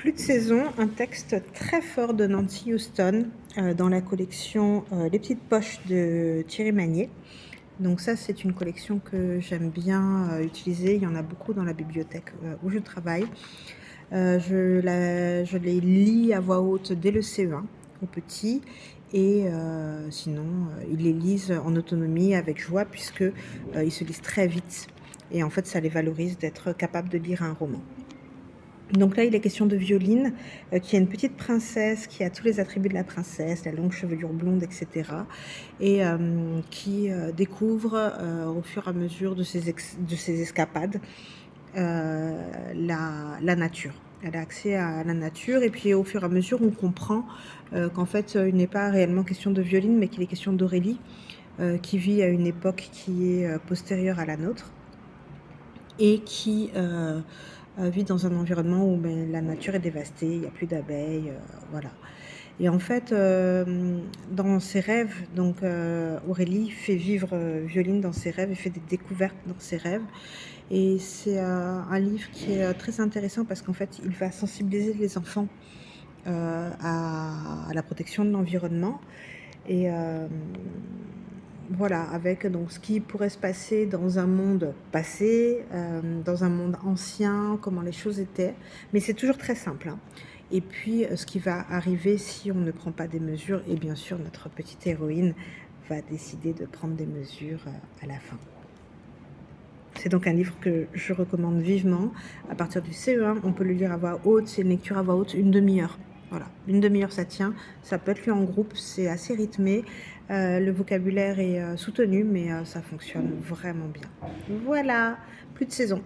Plus de saison, un texte très fort de Nancy Houston dans la collection Les petites poches de Thierry Magnier. Donc ça, c'est une collection que j'aime bien utiliser. Il y en a beaucoup dans la bibliothèque où je travaille. Je les lis à voix haute dès le CE1 au petit et sinon, ils les lisent en autonomie avec joie puisque ils se lisent très vite et en fait, ça les valorise d'être capables de lire un roman. Donc là, il est question de Violine, qui est une petite princesse qui a tous les attributs de la princesse, la longue chevelure blonde, etc. Et qui découvre au fur et à mesure de ses escapades la nature. Elle a accès à la nature et puis au fur et à mesure, on comprend qu'en fait, il n'est pas réellement question de Violine, mais qu'il est question d'Aurélie, qui vit à une époque qui est postérieure à la nôtre et qui vit dans un environnement où la nature est dévastée, il n'y a plus d'abeilles, voilà. Et en fait, dans ses rêves, donc Aurélie fait vivre Violine dans ses rêves et fait des découvertes dans ses rêves. Et c'est un livre qui est très intéressant parce qu'en fait, il va sensibiliser les enfants à la protection de l'environnement. Et voilà, avec donc ce qui pourrait se passer dans un monde passé, dans un monde ancien, comment les choses étaient. Mais c'est toujours très simple, hein. Et puis, ce qui va arriver si on ne prend pas des mesures. Et bien sûr, notre petite héroïne va décider de prendre des mesures à la fin. C'est donc un livre que je recommande vivement. À partir du CE1, on peut le lire à voix haute. C'est une lecture à voix haute, une demi-heure. Voilà, une demi-heure ça tient. Ça peut être lu en groupe, c'est assez rythmé. Le vocabulaire est soutenu, mais ça fonctionne vraiment bien. Voilà, plus de saison.